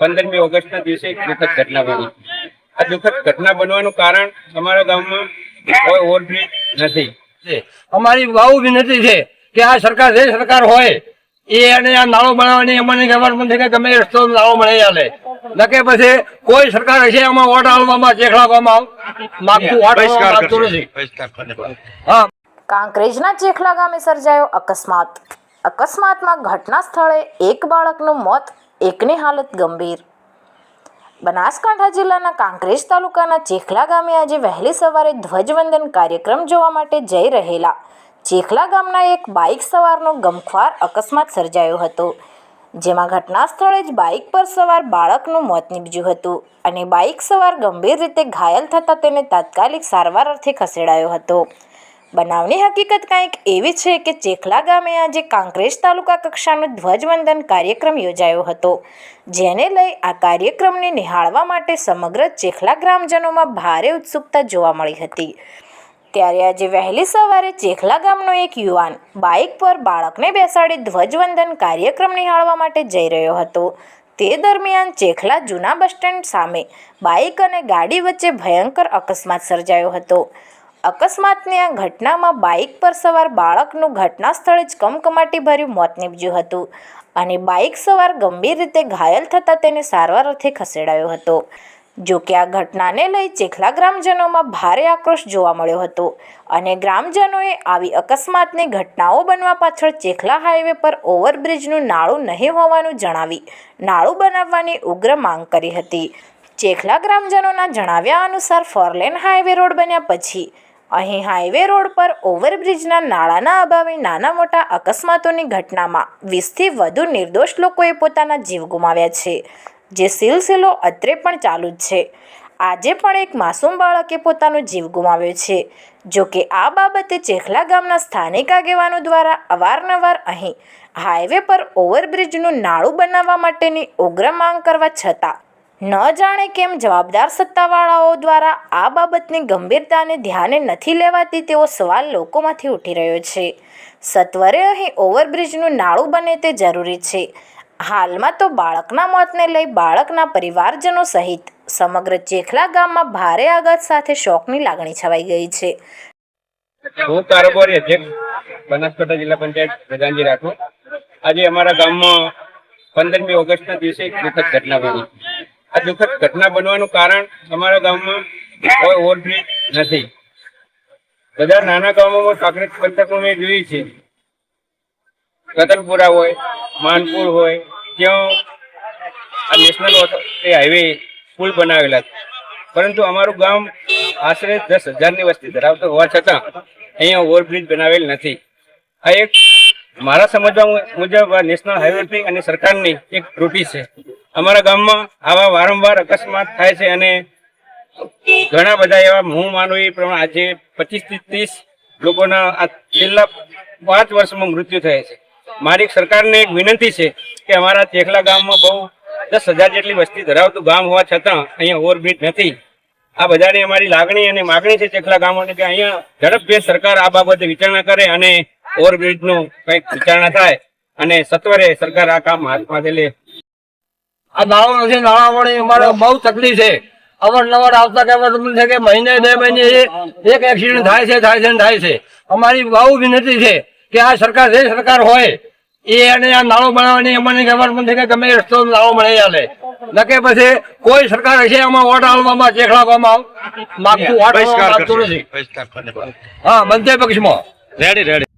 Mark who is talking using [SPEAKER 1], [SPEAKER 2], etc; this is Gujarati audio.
[SPEAKER 1] 15મી ઓગસ્ટના દિવસે એક દુઃખદ ઘટના બની। આ દુઃખદ ઘટના બનવાનું કારણ અમારા ગામમાં કોઈ ઓવરબ્રિજ નથી।
[SPEAKER 2] અમારી બહુ વિનંતી છે કે આ સરકાર જે સરકાર હોય એ અને આ નાળો બનાવવાની અમને ગવર્મેન્ટ કે ગમે રસ્તો નાળો મળી આલે નકે પછી કોઈ સરકાર હશે આમાં વોટ આલવામાં ચેખલાવામાં માગતું નથી। હા,
[SPEAKER 3] કાંકરેજના ચેખલા ગામે સર્જાયો અકસ્માતમાં ઘટના સ્થળે એક બાળકનું મોત, એકની હાલત ગંભીર। બનાસકાંઠા જિલ્લાના કાંકરેજ તાલુકાના ચેખલા ગામે આજે વહેલી સવારે ધ્વજવંદન કાર્યક્રમ જોવા માટે જઈ રહેલા ચેખલા ગામના એક બાઇક સવારનો ગમખ્વાર અકસ્માત સર્જાયો હતો, જેમાં ઘટના સ્થળે જ બાઇક પર સવાર બાળકનું મોત નીપજ્યું હતું અને બાઇક સવાર ગંભીર રીતે ઘાયલ થતાં તેને તાત્કાલિક સારવાર અર્થે ખસેડાયો હતો। બનાવની હકીકત કંઈક એવી છે કે ચેખલા ગામે આજે કાંકરેજ તાલુકા કક્ષાનો ધ્વજવંદન કાર્યક્રમ યોજાયો હતો, જેને લઈ આ કાર્યક્રમને નિહાળવા માટે સમગ્ર ચેખલા ગ્રામજનોમાં ભારે ઉત્સુકતા જોવા મળી હતી। ત્યારે આજે વહેલી સવારે ચેખલા ગામનો એક યુવાન બાઇક પર બાળકને બેસાડી ધ્વજવંદન કાર્યક્રમ નિહાળવા માટે જઈ રહ્યો હતો। તે દરમિયાન ચેખલા જૂના બસ સ્ટેન્ડ સામે બાઇક અને ગાડી વચ્ચે ભયંકર અકસ્માત સર્જાયો હતો। અકસ્માતની આ ઘટનામાં બાઇક પર સવાર બાળકનું ઘટના સ્થળે જ કમકમાટીભર્યું મોત નીપજ્યું હતું અને બાઇક સવાર ગંભીર રીતે ઘાયલ થતાં તેને સારવાર અર્થે ખસેડાયો હતો। જો કે આ ઘટનાને લઈ ચેખલા ગ્રામજનોમાં ભારે આક્રોશ જોવા મળ્યો હતો અને ગ્રામજનોએ આવી અકસ્માતની ઘટનાઓ બનવા પાછળ ચેખલા હાઈવે પર ઓવરબ્રિજનું નાળું નહીં હોવાનું જણાવી નાળું બનાવવાની ઉગ્ર માંગ કરી હતી। ચેખલા ગ્રામજનોના જણાવ્યા અનુસાર ફોરલેન હાઈવે રોડ બન્યા પછી અહીં હાઈવે રોડ પર ઓવરબ્રિજના નાળાના અભાવે નાના મોટા અકસ્માતોની ઘટનામાં 20થી વધુ નિર્દોષ લોકોએ પોતાના જીવ ગુમાવ્યા છે, જે સિલસિલો અત્રે પણ ચાલુ જ છે। આજે પણ એક માસૂમ બાળકે પોતાનો જીવ ગુમાવ્યો છે। જો કે આ બાબતે ચેખલા ગામના સ્થાનિક આગેવાનો દ્વારા અવારનવાર અહીં હાઈવે પર ઓવરબ્રિજનું નાળું બનાવવા માટેની ઉગ્ર માંગ કરવા છતાં ન જાણે કેમ જવાબદાર સત્તાવાળાઓ દ્વારા આ બાબતની ગંભીરતાને ધ્યાને નથી લેવાતી તેવો સવાલ લોકોમાંથી ઉઠી રહ્યો છે। સત્વરે અહીં ઓવરબ્રિજનું નાળું બને તે જરૂરી છે। હાલમાં તો બાળકના મોતને લઈ બાળકના પરિવારજનો સહિત સમગ્ર ચેખલા ગામમાં ભારે આઘાત સાથે શોકની લાગણી છવાઈ ગઈ છે।
[SPEAKER 1] હું કારોબારી અધ્યક્ષ બનાસકાંઠા જિલ્લા પંચાયત પ્રધાનજી રાઠોડ। આજે અમારા ગામમાં 15મી ઓગસ્ટના દિવસે એક દુઃખદ ઘટના બની। આ દુઃખદ ઘટના બનવાનું કારણ અમારા ગામમાં કોઈ ઓવરબ્રિજ નથી। બધા નાના ગામોમાં કાંકરેજ પંથકમાં મેં જોઈ છે, કતલપુરા હોય, માનપુર હોય, ત્યાં આ નેશનલ હાઈવે પુલ બનાવેલા છે, પરંતુ અમારું ગામ આશરે 10,000ની વસ્તી ધરાવતો હોવા છતાં અહીંયા ઓવરબ્રિજ બનાવેલ નથી। આ એક મારા સમજવા મુજબ નેશનલ હાઈવે અને સરકારની એક ત્રુટિ છે। અમારા ગામમાં આવા વારંવાર અકસ્માત થાય છે અને ઘણા બધા એવા હું માનું એ પ્રમાણે આજે 25થી 30 લોકોના આ છેલ્લા 5 વર્ષમાં મૃત્યુ થયા છે। મારી સરકારને એક વિનંતી છે કે અમારા ચેખલા ગામમાં બહુ 10,000 જેટલી વસ્તી ધરાવતું ગામ હોવા છતાં અહીંયા ઓવરબ્રિજ નથી। આ બધાની અમારી લાગણી અને માગણી છે ચેખલા ગામોને કે અહીંયા ઝડપથી સરકાર આ બાબતે વિચારણા કરે અને ઓવરબ્રિજનું કંઈક વિચારણા થાય અને સત્વરે સરકાર આ કામ હાથમાં લે।
[SPEAKER 2] આ નાળો નથી, નાળાવાળી અમારે બહુ તકલીફ છે। અવારનવાર આવતા કહેવા છે કે મહિને 2 મહિને એક એક્સિડન્ટ થાય છે। અમારી બહુ વિનંતી છે કે આ સરકાર જે સરકાર હોય એ અને આ નાળો બનાવવાની અમને ગવર્મેન્ટ કે ગમે રસ્તો નાળો મળી આલે નકે પછી કોઈ સરકાર હશે આમાં વોટ આલવામાં ચેખલાવામાં માગતું નથી। હા, બંને પક્ષમાં રેડી